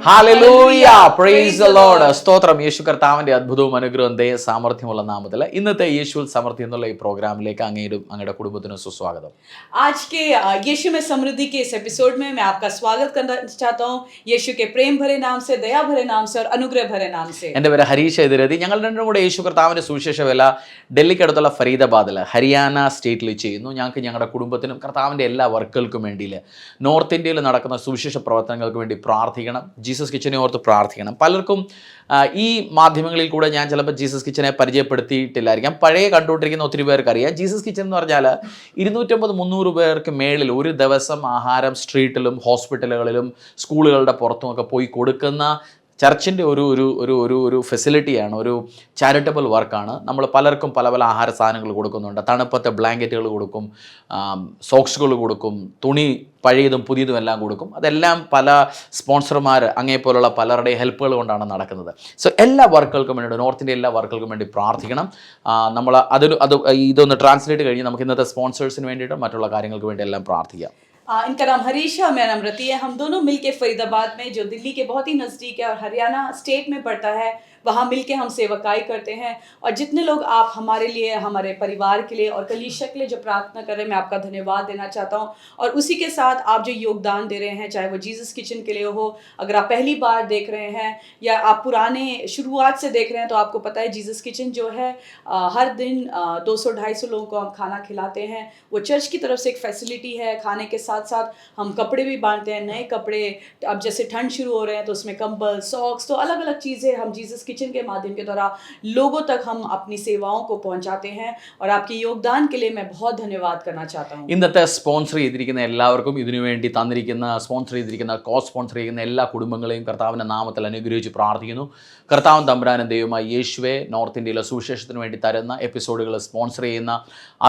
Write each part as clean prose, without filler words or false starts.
Hallelujah! Praise the Lord! സ്തോത്രം യേശു കർത്താവിൻ്റെ അത്ഭുതവും അനുഗ്രഹവും ദയ സാമർഥ്യമുള്ള നാമത്തിൽ ഇന്നത്തെ യേശുവിൽ സമൃദ്ധി എന്നുള്ള ഈ പ്രോഗ്രാമിലേക്ക് അങ്ങയുടെ കുടുംബത്തിനും സുസ്വാഗതം. आज के यीशु में समृद्धि के इस एपिसोड में मैं आपका स्वागत करना चाहता हूँ यीशु के प्रेम भरे नाम से, दया भरे नाम से और अनुग्रह भरे नाम से. എൻ്റെ പേര് ഹരീഷ് എതിരതി. ഞങ്ങൾ രണ്ടും കൂടെ യേശു കർത്താവിൻ്റെ സുവിശേഷ വേല ഡൽഹിക്കടുത്തുള്ള ഫരീദാബാദിൽ ഹരിയാന സ്റ്റേറ്റിൽ ചെയ്യുന്നു. ഞങ്ങൾക്ക് ഞങ്ങളുടെ കുടുംബത്തിനും കർത്താവിൻ്റെ എല്ലാ വർക്കുകൾക്കും വേണ്ടിയിൽ നോർത്ത് ഇന്ത്യയിൽ നടക്കുന്ന സുവിശേഷ പ്രവർത്തനങ്ങൾക്ക് വേണ്ടി പ്രാർത്ഥിക്കണം. ജീസസ് കിച്ചനെ ഓർത്ത് പ്രാർത്ഥിക്കണം. പലർക്കും ഈ മാധ്യമങ്ങളിൽ കൂടെ ഞാൻ ചിലപ്പോൾ ജീസസ് കിച്ചനെ പരിചയപ്പെടുത്തിയിട്ടില്ലായിരിക്കാം. പഴയ കണ്ടുകൊണ്ടിരിക്കുന്ന ഒത്തിരി പേർക്ക് അറിയാം. ജീസസ് കിച്ചൻ എന്ന് പറഞ്ഞാൽ 250-300 പേർക്ക് മേളിൽ ഒരു ദിവസം ആഹാരം സ്ട്രീറ്റിലും ഹോസ്പിറ്റലുകളിലും സ്കൂളുകളുടെ പുറത്തുമൊക്കെ പോയി കൊടുക്കുന്ന ചർച്ചിൻ്റെ ഒരു ഫെസിലിറ്റിയാണ്, ഒരു ചാരിറ്റബിൾ വർക്കാണ്. നമ്മൾ പലർക്കും പല പല ആഹാര സാധനങ്ങൾ കൊടുക്കുന്നുണ്ട്. തണുപ്പത്തെ ബ്ലാങ്കറ്റുകൾ കൊടുക്കും, സോക്സുകൾ കൊടുക്കും, തുണി പഴയതും പുതിയതും എല്ലാം കൊടുക്കും. അതെല്ലാം പല സ്പോൺസർമാർ അങ്ങേപ്പോലുള്ള പലരുടെ ഹെൽപ്പുകൾ കൊണ്ടാണ് നടക്കുന്നത്. സോ എല്ലാ വർക്കുകൾക്കും വേണ്ടി, നോർത്ത് ഇന്ത്യ എല്ലാ വർക്കുകൾക്കും വേണ്ടി പ്രാർത്ഥിക്കണം. നമ്മൾ ഇതൊന്ന് ട്രാൻസ്ലേറ്റ് കഴിഞ്ഞ് നമുക്ക് ഇന്നത്തെ സ്പോൺസേഴ്സിന് വേണ്ടിയിട്ടും മറ്റുള്ള കാര്യങ്ങൾക്ക് വേണ്ടി എല്ലാം പ്രാർത്ഥിക്കാം. इनका नाम हरीश है और मेरा नाम रति है. हम दोनों मिलके फरीदाबाद में, जो दिल्ली के बहुत ही नज़दीक है और हरियाणा स्टेट में पड़ता है, वहाँ मिलके हम सेवकाई करते हैं. और जितने लोग आप हमारे लिए, हमारे परिवार के लिए और कलीसिया के लिए जो प्रार्थना कर रहे हैं, मैं आपका धन्यवाद देना चाहता हूँ. और उसी के साथ आप जो योगदान दे रहे हैं, चाहे वो जीसस किचन के लिए हो, अगर आप पहली बार देख रहे हैं या आप पुराने शुरुआत से देख रहे हैं, तो आपको पता है जीसस किचन जो है हर दिन 200-250 लोगों को हम खाना खिलाते हैं. वो चर्च की तरफ से एक फैसिलिटी है. खाने के साथ साथ हम कपड़े भी बांटते हैं, नए कपड़े. अब जैसे ठंड शुरू हो रहे हैं तो उसमें कंबल, सॉक्स, तो अलग अलग चीज़ें हम जीसस किचन के माध्यम के द्वारा लोगों तक हम अपनी सेवाओं को पहुंचाते हैं. और आपके योगदान के लिए मैं बहुत धन्यवाद करना चाहता हूँ. ഇന്നത്തെ സ്പോൺസർ ചെയ്തിരിക്കുന്ന എല്ലാവർക്കും, ഇതിനുവേണ്ടി തന്നിരിക്കുന്ന സ്പോൺസർ ചെയ്തിരിക്കുന്ന സ്പോൺസർ ചെയ്യുന്ന എല്ലാ കുടുംബങ്ങളെയും കർത്താവിൻ്റെ നാമത്തിൽ അനുഗ്രഹിച്ച് പ്രാർത്ഥിക്കുന്നു. കർത്താവൻ തമ്പുരാനും ദൈവമായി യേശുവെ നോർത്ത് ഇന്ത്യയിലെ സുവിശേഷത്തിന് വേണ്ടി തരുന്ന എപ്പിസോഡുകൾ സ്പോൺസർ ചെയ്യുന്ന,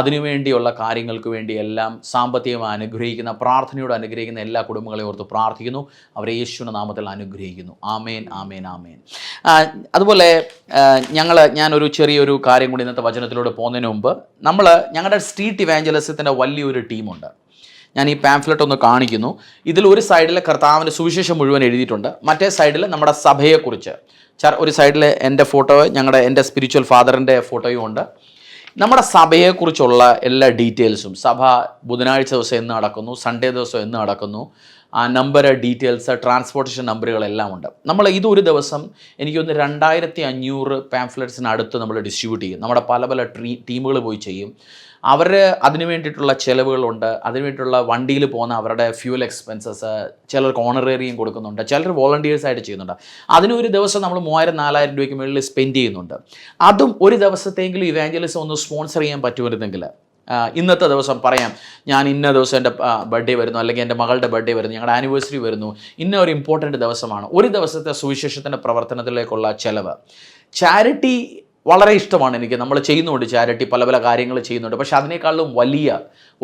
അതിനുവേണ്ടിയുള്ള കാര്യങ്ങൾക്ക് വേണ്ടി എല്ലാം സാമ്പത്തികമായി അനുഗ്രഹിക്കുന്ന, പ്രാർത്ഥനയോട് അനുഗ്രഹിക്കുന്ന എല്ലാ കുടുംബങ്ങളെയും ഓർത്ത് പ്രാർത്ഥിക്കുന്നു. അവരെ യേശുവിൻ്റെ നാമത്തിൽ അനുഗ്രഹിക്കുന്നു. ആമേൻ, ആമേൻ, ആമേൻ. അതുപോലെ ഞാനൊരു ചെറിയൊരു കാര്യം കൂടി ഇന്നത്തെ വചനത്തിലൂടെ പോകുന്നതിന് മുമ്പ്, ഞങ്ങളുടെ സ്ട്രീറ്റ് ഇവാഞ്ചലിസത്തിൻ്റെ വലിയൊരു ടീമുണ്ട്. ഞാൻ ഈ പാംഫ്ലെറ്റ് ഒന്ന് കാണിക്കുന്നു. ഇതിൽ ഒരു സൈഡിൽ കർത്താവിൻ്റെ സുവിശേഷം മുഴുവൻ എഴുതിയിട്ടുണ്ട്, മറ്റേ സൈഡിൽ നമ്മുടെ സഭയെക്കുറിച്ച്, ഒരു സൈഡിൽ എൻ്റെ ഫോട്ടോ, എൻ്റെ സ്പിരിച്വൽ ഫാദറിൻ്റെ ഫോട്ടോയും ഉണ്ട്. നമ്മുടെ സഭയെക്കുറിച്ചുള്ള എല്ലാ ഡീറ്റെയിൽസും, സഭ ബുധനാഴ്ച ദിവസം എന്ന് നടക്കുന്നു, സൺഡേ ദിവസം എന്ന് നടക്കുന്നു, ആ നമ്പർ, ഡീറ്റെയിൽസ്, ട്രാൻസ്പോർട്ടേഷൻ നമ്പറുകളെല്ലാം ഉണ്ട്. നമ്മൾ ഇതൊരു ദിവസം എനിക്കൊന്ന് 2500 പാംഫ്ലെറ്റ്സിനടുത്ത് നമ്മൾ ഡിസ്ട്രിബ്യൂട്ട് ചെയ്യും. നമ്മുടെ പല പല ടീമുകൾ പോയി ചെയ്യും. അവർ അതിന് വേണ്ടിയിട്ടുള്ള ചിലവുകളുണ്ട്, അതിന് വേണ്ടിയിട്ടുള്ള വണ്ടിയിൽ പോകുന്ന അവരുടെ ഫ്യൂൽ എക്സ്പെൻസസ്, ചിലർക്ക് ഓണറേറിയം കൊടുക്കുന്നുണ്ട്, ചിലർ വോളണ്ടിയേഴ്സായിട്ട് ചെയ്യുന്നുണ്ട്. അതിനൊരു ദിവസം നമ്മൾ 3000-4000 രൂപയ്ക്ക് മുകളിൽ സ്പെൻഡ് ചെയ്യുന്നുണ്ട്. അതും ഒരു ദിവസത്തെങ്കിലും ഇവാഞ്ചലിസം ഒന്ന് സ്പോൺസർ ചെയ്യാൻ പറ്റുമായിരുന്നെങ്കിൽ, ഇന്നത്തെ ദിവസം പറയാം, ഞാൻ ഇന്ന ദിവസം എൻ്റെ ബർത്ത്ഡേ വരുന്നു, അല്ലെങ്കിൽ എൻ്റെ മകളുടെ ബർത്ത്ഡേ വരുന്നു, ഞങ്ങളുടെ ആനിവേഴ്സറി വരുന്നു, ഇന്ന ഒരു ഇമ്പോർട്ടൻറ്റ് ദിവസമാണ്, ഒരു ദിവസത്തെ സുവിശേഷത്തിൻ്റെ പ്രവർത്തനത്തിലേക്കുള്ള ചിലവ്. ചാരിറ്റി വളരെ ഇഷ്ടമാണ് എനിക്ക്. നമ്മൾ ചെയ്യുന്നുണ്ട് ചാരിറ്റി, പല പല കാര്യങ്ങൾ ചെയ്യുന്നുണ്ട്. പക്ഷേ അതിനേക്കാളും വലിയ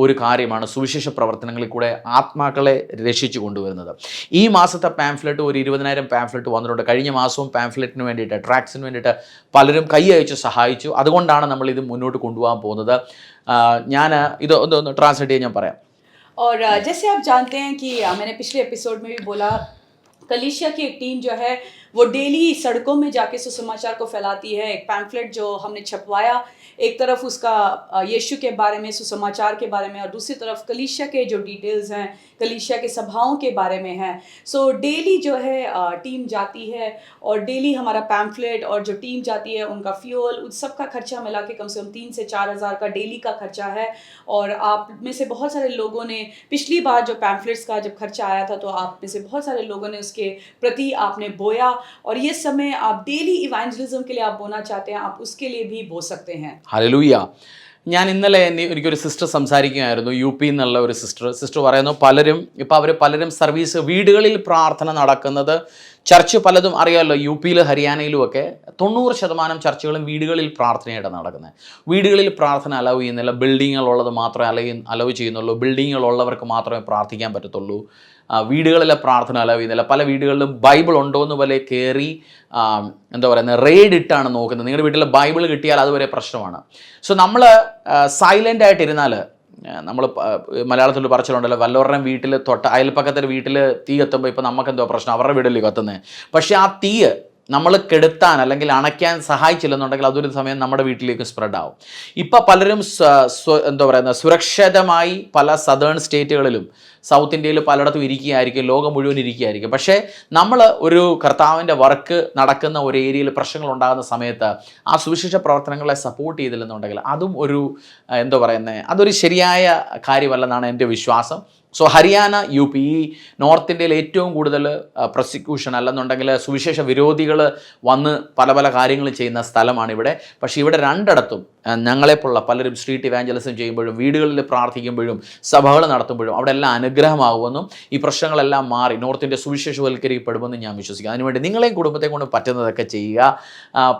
ഒരു കാര്യമാണ് സുവിശേഷ പ്രവർത്തനങ്ങളിൽ കൂടെ ആത്മാക്കളെ രക്ഷിച്ചു കൊണ്ടുവരുന്നത്. ഈ മാസത്തെ പാംഫ്ലെറ്റ് ഒരു 20,000 പാംഫ്ലെറ്റ് വന്നിട്ടുണ്ട്. കഴിഞ്ഞ മാസവും പാംഫ്ലെറ്റിന് വേണ്ടിയിട്ട്, ട്രാക്സിന് വേണ്ടിയിട്ട് പലരും കൈ അയച്ച് സഹായിച്ചു. അതുകൊണ്ടാണ് നമ്മളിത് മുന്നോട്ട് കൊണ്ടുപോകാൻ പോകുന്നത്. ഞാൻ ഇതൊന്ന് ട്രാൻസ്ലേറ്റ് ചെയ്യാൻ ഞാൻ പറയാം. और जैसे आप जानते हैं कि मैंने पिछले एपिसोड में भी बोला, कलीसिया की एक टीम जो है वो डेली सड़कों में जाके सुसमाचार को फैलाती है. एक पैम्फलेट जो हमने छपवाया, एक तरफ उसका यीशु के बारे में, सुसमाचार के बारे में, और दूसरी तरफ कलीसिया के जो डिटेल्स हैं, कलीसिया के सभाओं के बारे में हैं. सो डेली जो है टीम जाती है और डेली हमारा पैम्फलेट और जो टीम जाती है उनका फ्यूल, उन सब का खर्चा मिला के कम से कम 3 से 4 हज़ार का डेली का खर्चा है. और आप में से बहुत सारे लोगों ने पिछली बार जो पैम्फलेट्स का जब खर्चा आया था, तो आप में से बहुत सारे लोगों ने उसके प्रति आपने बोया. और ये समय आप डेली इवेंजलिज्म के लिए आप बोना चाहते हैं, आप उसके लिए भी बो सकते हैं. ഹല്ലേലൂയ. ഞാൻ ഇന്നലെ എനിക്കൊരു സിസ്റ്റർ സംസാരിക്കുകയായിരുന്നു, UP എന്നുള്ള ഒരു സിസ്റ്റർ പറയുന്നു, അവർ പലരും സർവീസ്, വീടുകളിൽ പ്രാർത്ഥന നടക്കുന്നത്, ചർച്ച് പലതും അറിയാമല്ലോ, UP ഹരിയാനയിലും ഒക്കെ 90% ചർച്ചുകളും വീടുകളിൽ പ്രാർത്ഥനയായിട്ട് നടക്കുന്നത്. വീടുകളിൽ പ്രാർത്ഥന അലവ് ചെയ്യുന്നില്ല, ബിൽഡിങ്ങുകളുള്ളത് മാത്രമേ അലവ് ചെയ്യുന്നുള്ളൂ, ബിൽഡിങ്ങുകളുള്ളവർക്ക് മാത്രമേ പ്രാർത്ഥിക്കാൻ പറ്റത്തുള്ളൂ. വീടുകളിലെ പ്രാർത്ഥന അലവ് ചെയ്യുന്നില്ല. പല വീടുകളിലും ബൈബിൾ ഉണ്ടോ എന്ന് പോലെ കയറി എന്താ പറയുന്നത്, റെയ്ഡ് ഇട്ടാണ് നോക്കുന്നത്. നിങ്ങളുടെ വീട്ടിൽ ബൈബിൾ കിട്ടിയാൽ അതുവരെ പ്രശ്നമാണ്. സോ നമ്മൾ സൈലൻ്റ് ആയിട്ടിരുന്നാൽ നമ്മൾ മലയാളത്തിൽ പറച്ചിലുണ്ടല്ലോ, വല്ലവരുടെയും വീട്ടിൽ അയൽപ്പക്കത്തിൻ്റെ വീട്ടിൽ തീ കത്തുമ്പോൾ ഇപ്പോൾ നമുക്കെന്തോ പ്രശ്നം, അവരുടെ വീട്ടിൽ കത്തുന്നത്. പക്ഷേ ആ തീ നമ്മൾ കെടുത്താൻ അല്ലെങ്കിൽ അണയ്ക്കാൻ സഹായിച്ചില്ലെന്നുണ്ടെങ്കിൽ അതൊരു സമയം നമ്മുടെ വീട്ടിലേക്ക് സ്പ്രെഡ് ആവും. ഇപ്പോൾ പലരും എന്താ പറയുന്നത്, സുരക്ഷിതമായി പല സദേൺ സ്റ്റേറ്റുകളിലും സൗത്ത് ഇന്ത്യയിൽ പലയിടത്തും ഇരിക്കുകയായിരിക്കും, ലോകം മുഴുവൻ ഇരിക്കുകയായിരിക്കും. പക്ഷേ നമ്മൾ ഒരു കർത്താവിൻ്റെ വർക്ക് നടക്കുന്ന ഒരു ഏരിയയിൽ പ്രശ്നങ്ങൾ ഉണ്ടാകുന്ന സമയത്ത് ആ സുവിശേഷ പ്രവർത്തനങ്ങളെ സപ്പോർട്ട് ചെയ്തില്ലെന്നുണ്ടെങ്കിൽ അതും ഒരു എന്താ പറയുന്നത്, അതൊരു ശരിയായ കാര്യമല്ലെന്നാണ് എൻ്റെ വിശ്വാസം. സോ ഹരിയാന, യു പി, ഈ നോർത്ത് ഇന്ത്യയിൽ ഏറ്റവും കൂടുതൽ പ്രോസിക്യൂഷൻ അല്ലെന്നുണ്ടെങ്കിൽ സുവിശേഷ വിരോധികൾ വന്ന് പല പല കാര്യങ്ങളും ചെയ്യുന്ന സ്ഥലമാണ് ഇവിടെ. പക്ഷേ ഇവിടെ രണ്ടിടത്തും ഞങ്ങളെപ്പോലുള്ള പലരും സ്ട്രീറ്റ് ഇവാഞ്ചലിസം ചെയ്യുമ്പോഴും വീടുകളിൽ പ്രാർത്ഥിക്കുമ്പോഴും സഭകൾ നടത്തുമ്പോഴും അവിടെ എല്ലാം അനുഗ്രഹമാകുമെന്നും ഈ പ്രശ്നങ്ങളെല്ലാം മാറി നോർത്ത് ഇന്ത്യ സുവിശേഷവൽക്കരിക്കപ്പെടുമെന്നും ഞാൻ വിശ്വസിക്കുന്നു. അതിനുവേണ്ടി നിങ്ങളെയും കുടുംബത്തെ കൊണ്ട് പറ്റുന്നതൊക്കെ ചെയ്യുക.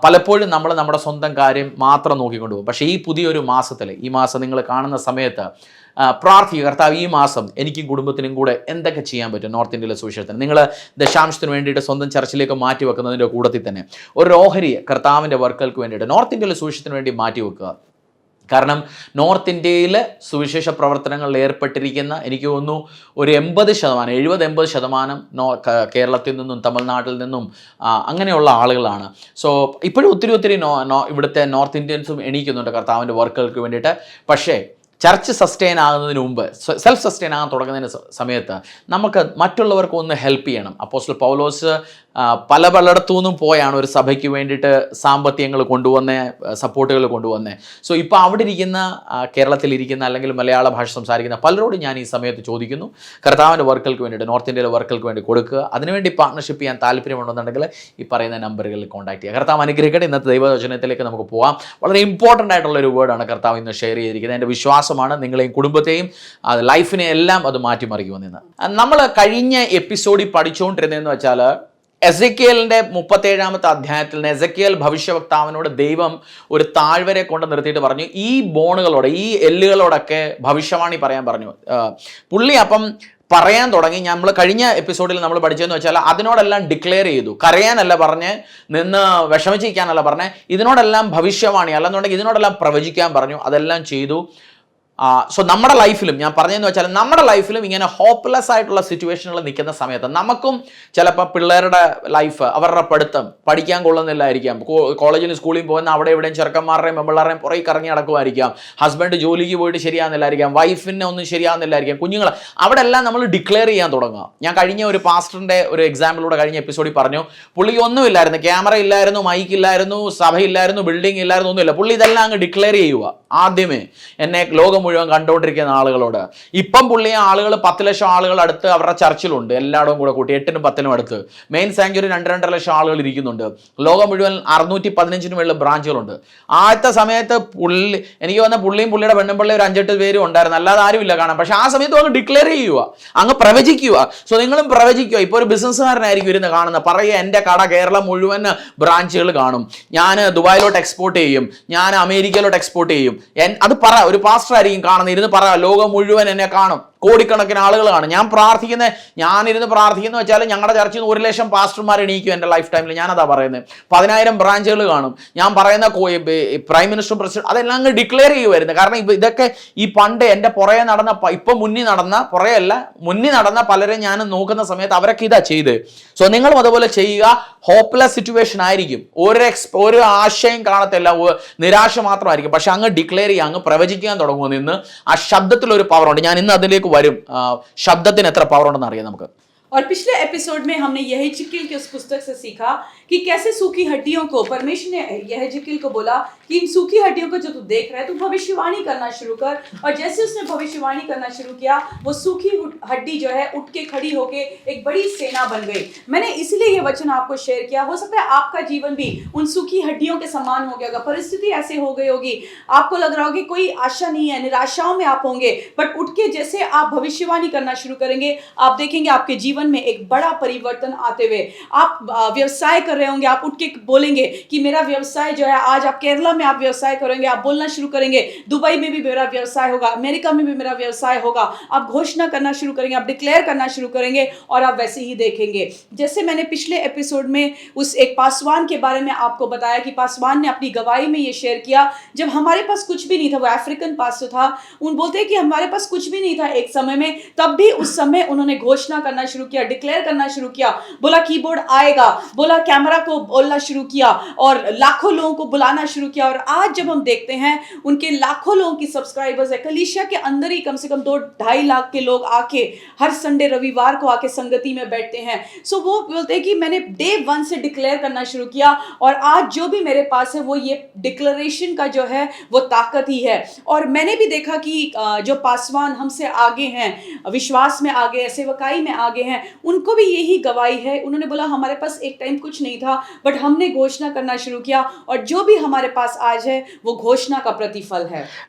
പലപ്പോഴും നമ്മൾ നമ്മുടെ സ്വന്തം കാര്യം മാത്രം നോക്കിക്കൊണ്ട് പോകും. പക്ഷേ ഈ പുതിയൊരു മാസത്തിൽ, ഈ മാസം നിങ്ങൾ കാണുന്ന സമയത്ത് പ്രാർത്ഥിക്കുക, കർത്താവ് ഈ മാസം എനിക്കും കുടുംബത്തിനും കൂടെ എന്തൊക്കെ ചെയ്യാൻ പറ്റും നോർത്ത് ഇന്ത്യയിലെ സുവിശേഷത്തിന്. നിങ്ങൾ ദശാംശത്തിന് വേണ്ടിയിട്ട് സ്വന്തം ചർച്ചിലേക്ക് മാറ്റി വെക്കുന്നതിൻ്റെ കൂട്ടത്തിൽ തന്നെ ഒരു ഓഹരി കർത്താവിൻ്റെ വർക്കുകൾക്ക് വേണ്ടിയിട്ട് നോർത്ത് ഇന്ത്യയിലെ സുവിശേഷത്തിന് വേണ്ടി മാറ്റി വെക്കുക. കാരണം നോർത്ത് ഇന്ത്യയിൽ സുവിശേഷ പ്രവർത്തനങ്ങളിൽ ഏർപ്പെട്ടിരിക്കുന്ന എനിക്ക് തോന്നുന്നു ഒരു 70-80% കേരളത്തിൽ നിന്നും തമിഴ്നാട്ടിൽ നിന്നും അങ്ങനെയുള്ള ആളുകളാണ്. സോ ഇപ്പോഴും ഒത്തിരി ഇവിടുത്തെ നോർത്ത് ഇന്ത്യൻസും എണീക്കുന്നുണ്ട് കർത്താവിൻ്റെ വർക്കുകൾക്ക് വേണ്ടിയിട്ട്. പക്ഷേ ചർച്ച് സസ്റ്റെയിൻ ആകുന്നതിന് മുമ്പ്, സെൽഫ് സസ്റ്റെയിൻ ആകാൻ തുടങ്ങുന്നതിന് സമയത്ത് നമുക്ക് മറ്റുള്ളവർക്ക് ഒന്ന് ഹെൽപ്പ് ചെയ്യണം. അപ്പോസ്തലൻ പൗലോസ് പലയിടത്തു നിന്നും പോയാണ് ഒരു സഭയ്ക്ക് വേണ്ടിയിട്ട് സാമ്പത്തികങ്ങൾ കൊണ്ടുവന്ന്, സപ്പോർട്ടുകൾ കൊണ്ടുവന്ന്. സോ ഇപ്പോൾ അവിടെ ഇരിക്കുന്ന കേരളത്തിലിരിക്കുന്ന അല്ലെങ്കിൽ മലയാള ഭാഷ സംസാരിക്കുന്ന പലരോടും ഞാൻ ഈ സമയത്ത് ചോദിക്കുന്നു, കർത്താവിൻ്റെ വർക്കുകൾക്ക് വേണ്ടിയിട്ട് നോർത്ത് ഇന്ത്യയിലെ വർക്കുകൾക്ക് വേണ്ടി കൊടുക്കുക. അതിനുവേണ്ടി പാർട്ണർഷിപ്പ് ചെയ്യാൻ താല്പര്യമുണ്ടെന്നുണ്ടെങ്കിൽ ഈ പറയുന്ന നമ്പറുകളിൽ കോൺടാക്ട് ചെയ്യുക. കർത്താവ് അനുഗ്രഹിക്കട്ടെ. ഇന്നത്തെ ദൈവവചനത്തിലേക്ക് നമുക്ക് പോകാം. വളരെ ഇമ്പോർട്ടൻ്റ് ആയിട്ടുള്ളൊരു വേർഡാണ് കർത്താവ് ഇന്ന് ഷെയർ ചെയ്തിരിക്കുന്നത്. എൻ്റെ വിശ്വാസമാണ് നിങ്ങളെയും കുടുംബത്തെയും ലൈഫിനെ എല്ലാം അത് മാറ്റിമറിക്കുമെന്ന്. നമ്മൾ കഴിഞ്ഞ എപ്പിസോഡിൽ പഠിച്ചുകൊണ്ടിരുന്നതെന്ന് വെച്ചാൽ എസെക്കിയേലിൻ്റെ 37-ാമത്തെ അധ്യായത്തിൽ നിന്ന് എസെക്കിയേൽ ഭവിഷ്യവക്താവിനോട് ദൈവം ഒരു താഴ്വരെ കൊണ്ട് നിർത്തിയിട്ട് പറഞ്ഞു, ഈ ബോണുകളോട്, ഈ എല്ലുകളോടൊക്കെ ഭവിഷ്യവാണി പറയാൻ പറഞ്ഞു. പുള്ളി അപ്പം പറയാൻ തുടങ്ങി. നമ്മൾ കഴിഞ്ഞ എപ്പിസോഡിൽ നമ്മൾ പഠിച്ചതെന്ന് വെച്ചാൽ അതിനോടെല്ലാം ഡിക്ലെയർ ചെയ്തു. കരയാനല്ല പറഞ്ഞ്, നിന്ന് വിഷമിച്ചിരിക്കാനല്ല പറഞ്ഞ്, ഇതിനോടെല്ലാം ഭവിഷ്യവാണി അല്ലെന്നുണ്ടെങ്കിൽ ഇതിനോടെല്ലാം പ്രവചിക്കാൻ പറഞ്ഞു. അതെല്ലാം ചെയ്തു. സോ നമ്മുടെ ലൈഫിലും ഞാൻ പറഞ്ഞതെന്ന് വെച്ചാൽ നമ്മുടെ ലൈഫിലും ഇങ്ങനെ ഹോപ്പ്ലെസ് ആയിട്ടുള്ള സിറ്റുവേഷനുകൾ നിൽക്കുന്ന സമയത്ത് നമുക്കും ചിലപ്പോൾ പിള്ളേരുടെ ലൈഫ്, അവരുടെ പഠിക്കാൻ കൊള്ളുന്നില്ലായിരിക്കാം, കോളേജിലും സ്കൂളിൽ പോകുന്ന അവിടെ ഇവിടെയും ചെറുക്കന്മാരുടെയും പെമ്പിള്ളേരുടെയും പുറകെ കറങ്ങി നടക്കുമായിരിക്കാം, ഹസ്ബൻഡ് ജോലിക്ക് പോയിട്ട് ശരിയാകുന്നില്ലായിരിക്കാം, വൈഫിനെ ഒന്നും ശരിയാകുന്നില്ലായിരിക്കാം, കുഞ്ഞുങ്ങൾ, അവിടെ എല്ലാം നമ്മൾ ഡിക്ലെയർ ചെയ്യാൻ തുടങ്ങുക. ഞാൻ കഴിഞ്ഞ ഒരു പാസ്റ്ററിൻ്റെ ഒരു എക്സാമ്പിളൂടെ കഴിഞ്ഞ എപ്പിസോഡിൽ പറഞ്ഞു, പുള്ളി ഒന്നുമില്ലായിരുന്നു, ക്യാമറ ഇല്ലായിരുന്നു, മൈക്ക് ഇല്ലായിരുന്നു, സഭയില്ലായിരുന്നു, ബിൽഡിംഗ് ഇല്ലായിരുന്നു, ഒന്നുമില്ല. പുള്ളി ഇതെല്ലാം അങ്ങ് ഡിക്ലെയർ ചെയ്യുക. ആദ്യമേ എന്നെ ലോകം മുഴുവൻ കണ്ടുകൊണ്ടിരിക്കുന്ന ആളുകളോട്. ഇപ്പം പുള്ളിയെ ആളുകൾ 10 ലക്ഷം ആളുകൾ അടുത്ത് അവരുടെ ചർച്ചിലുണ്ട്, എല്ലായിടവും കൂടെ കൂട്ടി 8-നും 10-നും അടുത്ത്. മെയിൻ സാങ്ച്വറി 2-2.5 ലക്ഷം ആളുകൾ ഇരിക്കുന്നുണ്ട്. ലോകം മുഴുവൻ 615-നും മേളിൽ ബ്രാഞ്ചുകളുണ്ട്. ആദ്യത്തെ സമയത്ത് എനിക്ക് വന്ന പുള്ളിയും പുള്ളിയുടെ പെണ്ണുപിള്ളി ഒരു 5-8 പേരും ഉണ്ടായിരുന്നു, അല്ലാതെ ആരുമില്ല കാണാൻ. പക്ഷെ ആ സമയത്ത് അങ്ങ് ഡിക്ലെയർ ചെയ്യുക, അങ്ങ് പ്രവചിക്കുക. സോ നിങ്ങളും പ്രവചിക്കുക. ഇപ്പോൾ ഒരു ബിസിനസ്സുകാരനായിരിക്കും ഇരുന്ന് കാണുന്നത്, പറയുക എൻ്റെ കട കേരളം മുഴുവൻ ബ്രാഞ്ചുകൾ കാണും, ഞാൻ ദുബായിലോട്ട് എക്സ്പോർട്ട് ചെയ്യും, ഞാൻ അമേരിക്കയിലോട്ട് എക്സ്പോർട്ട് ചെയ്യും. അത് പറ, ഒരു പാസ്റ്റർ ആയിരിക്കും കാണുന്നത്, ഇരുന്ന് പറ, ലോകം മുഴുവൻ എന്നെ കാണും, കോടിക്കണക്കിന് ആളുകൾ കാണും. ഞാനിരുന്ന് പ്രാർത്ഥിക്കുന്ന വെച്ചാൽ ഞങ്ങളുടെ ചർച്ചിൽ നിന്ന് 1 ലക്ഷം പാസ്റ്റർമാർ എണീക്കും എൻ്റെ ലൈഫ് ടൈമിൽ. ഞാനതാ പറയുന്നത്. 10,000 ബ്രാഞ്ചുകൾ കാണും. ഞാൻ പറയുന്ന പ്രൈം മിനിസ്റ്ററും പ്രസിഡന്റ് അതെല്ലാം അങ്ങ് ഡിക്ലെയർ ചെയ്യുമായിരുന്നു. കാരണം ഇതൊക്കെ ഈ പണ്ട് എൻ്റെ പുറകെ നടന്ന, ഇപ്പം മുന്നിൽ നടന്ന പലരും ഞാൻ നോക്കുന്ന സമയത്ത് അവരൊക്കെ ഇതാ ചെയ്ത്. സോ നിങ്ങളും അതുപോലെ ചെയ്യുക. ഹോപ്പ്ലെസ് സിറ്റുവേഷൻ ആയിരിക്കും, ഒരു ആശയം കാണത്തില്ല, നിരാശ മാത്രമായിരിക്കും. പക്ഷെ അങ്ങ് ഡിക്ലെയർ ചെയ്യുക, അങ്ങ് പ്രവചിക്കാൻ തുടങ്ങുമെന്ന്. ഇന്ന് ആ ശബ്ദത്തിലൊരു പവറുണ്ട്. ഞാൻ ഇന്ന് അതിലേക്ക് വരും. ശബ്ദത്തിന് എത്ര പവർ ഉണ്ടെന്ന് അറിയാം നമുക്ക്. और पिछले एपिसोड में हमने यहेजकेल की उस पुस्तक से सीखा कि कैसे सूखी हड्डियों को परमेश्वर ने यहेजकेल को बोला कि इन सूखी हड्डियों को जो तू देख रहा है, तू भविष्यवाणी करना शुरू कर. और जैसे उसने भविष्यवाणी करना शुरू किया, वो सूखी हड्डी जो है उठ के खड़ी होके एक बड़ी सेना बन गई. मैंने इसलिए ये वचन आपको शेयर किया. हो सकता है आपका जीवन भी उन सूखी हड्डियों के समान हो गया होगा. परिस्थिति ऐसे हो गई होगी, आपको लग रहा होगा कोई आशा नहीं है, निराशाओं में आप होंगे. बट उठ के जैसे आप भविष्यवाणी करना शुरू करेंगे, आप देखेंगे आपके जीवन जीवन में एक बड़ा परिवर्तन आते हुए, आप व्यवसाय कर रहे होंगे, आप उठ के बोलेंगे कि मेरा व्यवसाय जो है, आज आप केरला में आप व्यवसाय करेंगे, आप बोलना शुरू करेंगे, दुबई में भी मेरा व्यवसाय होगा, अमेरिका में भी मेरा व्यवसाय होगा। आप घोषणा करना शुरू करेंगे, आप डिक्लेयर करना शुरू करेंगे और आप वैसे ही देखेंगे। जैसे मैंने पिछले एपिसोड में उस एक पासवान के बारे में आपको बताया कि पासवान ने अपनी गवाही में ये शेयर किया, जब हमारे पास कुछ भी नहीं था, वो अफ्रीकन पास्टर था, उन बोलते हैं कि हमारे पास कुछ भी नहीं था एक समय में, तब भी उस समय उन्होंने घोषणा करना शुरू किया, डिक्लेयर करना शुरू किया, बोला कीबोर्ड आएगा, बोला कैमरा को बोलना शुरू किया और लाखों लोगों को बुलाना शुरू किया। और आज जब हम देखते हैं उनके लाखों लोगों की सब्सक्राइबर्स है, कलीसिया के अंदर ही कम से कम 2-2.5 लाख के लोग आके हर संडे रविवार को आके संगति में बैठते हैं। सो वो बोलते हैं कि मैंने डे 1 से डिक्लेयर करना शुरू किया और आज जो भी मेरे पास है वो ये डिक्लेरेशन का जो है वो ताकत ही है। और मैंने भी देखा कि जो पासवान हमसे आगे हैं, विश्वास में आगे हैं, सेवकाई में आगे हैं, उनको भी यही गवाही है। उन्होंने बोला हमारे पास एक टाइम कुछ नहीं था, बट हमने घोषणा करना शुरू किया और जो भी हमारे पास आज है वो घोषणा का प्रतिफल है।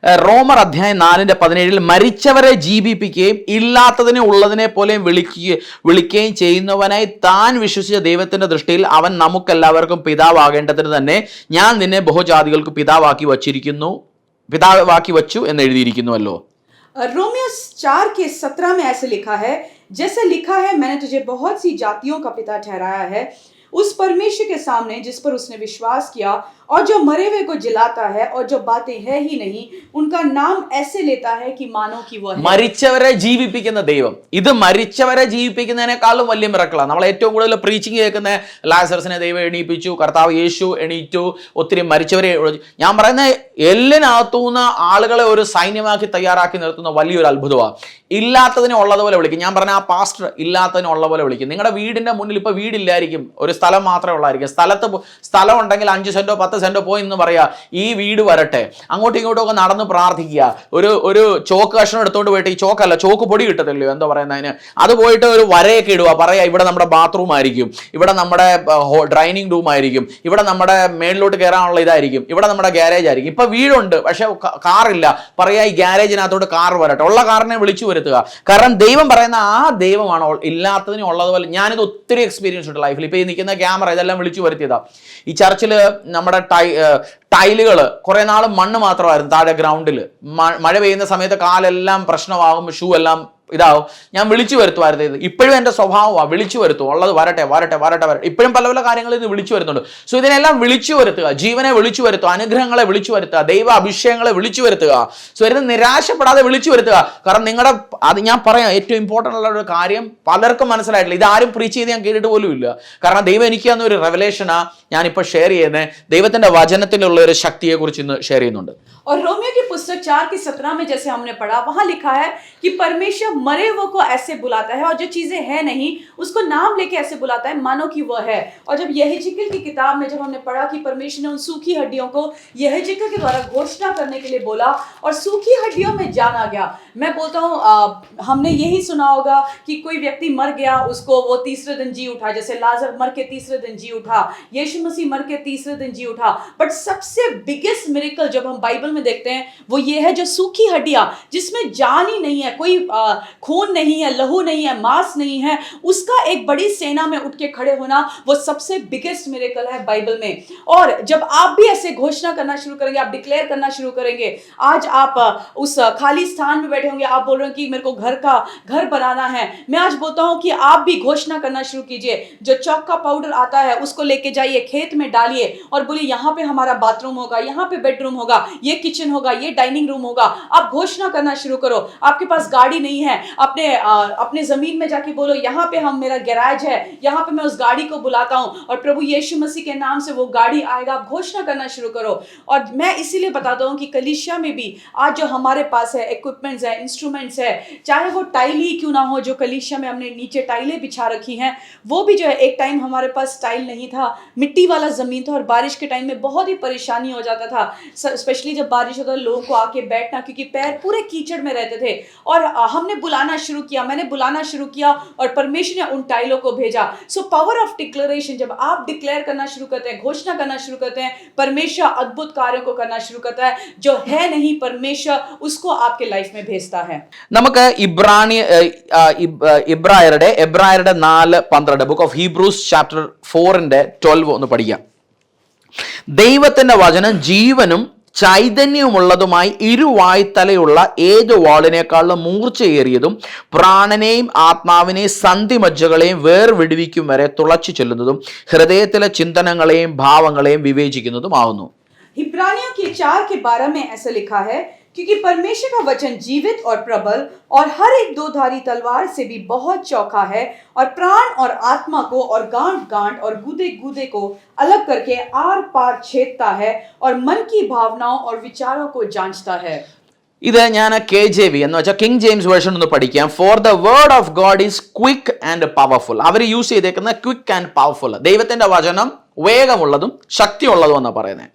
റോമർ അധ്യായം 4:17 മരിച്ചവരെ ജീവിപ്പിക്കുകയും ഇല്ലാത്തതിനെ ഉള്ളതിനെ പോലെയും വിളിക്കുകയും ചെയ്യുന്നവനായി താൻ വിശ്വസിച്ച ദൈവത്തിന്റെ ദൃഷ്ടിയിൽ അവൻ നമുക്കെല്ലാവർക്കും പിതാവാകേണ്ടതിന് തന്നെ ഞാൻ നിന്നെ ബഹുജാതികൾക്ക് പിതാവാക്കി വച്ചു എന്ന് എഴുതിയിരിക്കുന്നുവല്ലോ. रोमियो 4:17 में ऐसे लिखा है, जैसे लिखा है मैंने तुझे बहुत सी जातियों का पिता ठहराया है, उस परमेश्वर के सामने जिस पर उसने विश्वास किया और जो मरे हुए को जिलाता है और जो बातें है ही नहीं उनका नाम ऐसे लेता है कि मानो कि वो है. മരിച്ചവരെ ജീവിപ്പിക്കുന്ന ദൈവം, ഇത് മരിച്ചവരെ ജീവിപ്പിക്കുന്നതിനേക്കാളും വലിയ മിറക്കിളാണ്. നമ്മൾ ഏറ്റവും കൂടുതൽ പ്രീച്ചിങ് കേൾക്കുന്ന ലാസറസിനെ ദൈവം എണീപ്പിച്ചു, കർത്താവ് യേശു എണീറ്റു, ഒത്തിരി മരിച്ചവരെ. ഞാൻ പറയുന്ന എല്ലിനകത്തുനിന്ന് ആളുകളെ ഒരു സൈന്യമാക്കി തയ്യാറാക്കി നിർത്തുന്ന വലിയൊരു അത്ഭുതമാണ്. ഇല്ലാത്തതിനെ ഉള്ളതുപോലെ വിളിക്കും. ഞാൻ പറഞ്ഞ ആ പാസ്റ്റർ ഇല്ലാത്തതിനെ ഉള്ള പോലെ വിളിക്കും. നിങ്ങളുടെ വീടിന്റെ മുന്നിൽ ഇപ്പൊ വീടില്ലായിരിക്കും, ഒരു സ്ഥലം മാത്രമേ ഉള്ളായിരിക്കും. സ്ഥലം ഉണ്ടെങ്കിൽ 5 സെന്റോ 10 സെന്റോ പോയി എന്ന് പറയാ ഈ വീട് വരട്ടെ, അങ്ങോട്ടും ഇങ്ങോട്ടും ഒക്കെ നടന്ന് പ്രാർത്ഥിക്കുക. ഒരു ചോക്ക് കഷ്ണം എടുത്തോണ്ട് പോയിട്ട്, ഈ ചോക്കല്ല ചോക്ക് പൊടി കിട്ടത്തില്ലയോ എന്താ പറയുന്നതിന്, അത് പോയിട്ട് ഒരു വരയൊക്കെ ഇടുക, പറയാ ഇവിടെ നമ്മുടെ ബാത്റൂം ആയിരിക്കും, ഇവിടെ നമ്മുടെ ഡൈനിങ് റൂം ആയിരിക്കും, ഇവിടെ നമ്മുടെ മേളിലോട്ട് കയറാനുള്ള ഇതായിരിക്കും, ഇവിടെ നമ്മുടെ ഗ്യാരേജ് ആയിരിക്കും. ഇപ്പൊ വീടുണ്ട് പക്ഷെ കാറില്ല, പറയാ ഈ ഗ്യാരേജിനകത്തോട്ട് കാർ വരട്ടെ. ഉള്ള കാറിനെ വിളിച്ചു വരുത്തുക. കാരണം ദൈവം പറയുന്ന ആ ദൈവമാണ് ഇല്ലാത്തതിനെ ഉള്ളതുപോലെ. ഞാനിത് ഒത്തിരി എക്സ്പീരിയൻസ് ഉണ്ട് ലൈഫിൽ. ഇപ്പൊ ഈ നിൽക്കുന്ന ക്യാമറ ഇതെല്ലാം വിളിച്ചു വരുത്തിയതാ. ഈ ചർച്ചിൽ നമ്മുടെ ടൈലുകൾ കുറെ നാൾ മണ്ണ് മാത്രമായിരുന്നു താഴെ ഗ്രൗണ്ടിൽ. മഴ പെയ്യുന്ന സമയത്ത് കാലെല്ലാം പ്രശ്നമാകും, ഷൂ എല്ലാം ഇതാവും. ഞാൻ വിളിച്ചു വരുത്തുമായിരുന്നു. ഇത് ഇപ്പോഴും എൻ്റെ സ്വഭാവമാണ്, വിളിച്ചു വരുത്തും. ഉള്ളത് വരട്ടെ വരട്ടെ വരട്ടെ വരട്ടെ. ഇപ്പോഴും പല പല കാര്യങ്ങളിൽ ഇത് വിളിച്ചു വരുന്നുണ്ട്. സോ ഇതിനെല്ലാം വിളിച്ചു വരുത്തുക, ജീവനെ വിളിച്ചു വരുത്തുക, അനുഗ്രഹങ്ങളെ വിളിച്ചു വരുത്തുക, ദൈവ അഭിഷേകങ്ങളെ വിളിച്ചു വരുത്തുക. സോ ഇത് നിരാശപ്പെടാതെ വിളിച്ചു വരുത്തുക. കാരണം നിങ്ങളുടെ അത് ഞാൻ പറയാം, ഏറ്റവും ഇമ്പോർട്ടൻ്റ് ഉള്ള ഒരു കാര്യം പലർക്കും മനസ്സിലായിട്ടില്ല. ഇതാരും പ്രീച്ച് ചെയ്ത് ഞാൻ കേട്ടിട്ട് പോലും ഇല്ല. കാരണം ദൈവം എനിക്ക് തന്ന ഒരു റെവലേഷനാ ഞാനിപ്പോൾ ഷെയർ ചെയ്യുന്നത്. ദൈവത്തിന്റെ വചനത്തിലുള്ള ഒരു ശക്തിയെ കുറിച്ച് ഇന്ന് ഷെയർ ചെയ്യുന്നുണ്ട്. और रोमियो की पुस्तक 4:17 में जैसे हमने पढ़ा, वहां लिखा है कि परमेश्वर मरे हुए को ऐसे बुलाता है और जो चीजें हैं नहीं उसको नाम लेके ऐसे बुलाता है मानो कि वह है। और जब यहेजकेल की किताब में जब हमने पढ़ा कि परमेश्वर ने उन सूखी हड्डियों को यहेजकेल के द्वारा घोषणा करने के लिए बोला और सूखी हड्डियों में जाना गया। मैं बोलता हूँ हमने यही सुना होगा कि कोई व्यक्ति मर गया, उसको वो तीसरे दिन जी उठा, जैसे लाजर मर के तीसरे दिन जी उठा, यीशु मसीह मर के तीसरे दिन जी उठा। बट सबसे बिगेस्ट मिरेकल जब हम बाइबल में देखते हैं वो ये है जो सूखी हड्डियां जिसमें जान ही नहीं है, कोई खून नहीं है, लहू नहीं है, मांस नहीं है, उसका एक बड़ी सेना में उठ के खड़े होना, वो सबसे बिगेस्ट मिरेकल है बाइबल में। और जब आप भी ऐसे घोषणा करना शुरू करेंगे, आप डिक्लेयर करना शुरू करेंगे, आज आप उस खाली स्थान में बैठे होंगे, आप बोल रहे हो कि मेरे को घर बनाना है, मैं आज बोलता हूं कि आप भी घोषणा करना शुरू कीजिए। जो चौक का पाउडर आता है उसको लेके जाइए, खेत में डालिए और बोलिए यहाँ पे हमारा बाथरूम होगा, यहाँ पे बेडरूम होगा, ये किचन होगा, ये डाइनिंग रूम होगा। आप घोषणा करना शुरू करो। आपके पास गाड़ी नहीं है, अपने जमीन में जाके बोलो यहाँ पे मेरा गैराज है, यहाँ पे मैं उस गाड़ी को बुलाता हूँ और प्रभु यीशु मसीह के नाम से वो गाड़ी आएगा। आप घोषणा करना शुरू करो। और मैं इसीलिए बताता हूँ कि कलीसिया में भी आज जो हमारे पास है इक्विपमेंट्स है, इंस्ट्रूमेंट्स है, चाहे वो टाइल ही क्यों ना हो, जो कलीसिया में हमने नीचे टाइलें बिछा रखी हैं, वो भी जो है एक टाइम हमारे पास टाइल नहीं था, मिट्टी वाला जमीन था और बारिश के टाइम में बहुत ही परेशानी हो जाता था, स्पेशली जब बारिश होता था लोगों को आके बैठना, क्योंकि पैर पूरे कीचड़ में रहते थे। और हमने बुलाना शुरू किया, मैंने बुलाना शुरू किया और परमेश्वर ने उन टाइलों को भेजा. सो पावर ऑफ डिक्लेरेशन, जब आप डिक्लेयर करना शुरू करते हैं, घोषणा करना शुरू करते हैं, परमेश्वर अद्भुत कार्यों को करना शुरू करता है. जो है नहीं परमेश्वर उसको आपके लाइफ में भेजता है. നമുക്ക് എബ്രായരുടെ 4:12 ബുക്ക് ഓഫ് ഹീബ്രൂസ് ചാപ്റ്റർ 4:12 ഒന്ന് പഠിക്കാം. ദൈവത്തിന്റെ വചനം ജീവനും ചൈതന്യമുള്ളതുമായി ഇരുവായ്ത്തലയുള്ള ഏത് വാളിനേക്കാളും മൂർച്ചയേറിയതും പ്രാണനെയും ആത്മാവിനെയും സന്ധിമജ്ജകളെയും വേർവിടുവിക്കും വരെ തുളച്ചു ചെല്ലുന്നതും ഹൃദയത്തിലെ ചിന്തനങ്ങളെയും ഭാവങ്ങളെയും വിവേചിക്കുന്നതുമാവുന്നു. इब्रानियों के 4:12 में ऐसा लिखा है, क्योंकि परमेश्वर का वचन जीवित और प्रबल और हर एक दो धारी तलवार से भी बहुत चौखा है और प्राण और आत्मा को और गांठ गांठ और गूदे गूदे को अलग करके आर पार छेदता है और मन की भावनाओं और विचारों को जांचता है. ഇത് ഞാൻ KJV എന്ന് വെച്ചാൽ കിങ് ജെയിംസ് വേർഷൻ ഒന്ന് പഠിക്കാം. For the word of God is quick and powerful. അവർ യൂസ് ചെയ്തേക്കുന്ന ക്വിക്ക് ആൻഡ് പവർഫുൾ, ദൈവത്തിന്റെ വചനം വേഗമുള്ളതും ശക്തിയുള്ളതും എന്നാണ് പറയുന്നത്.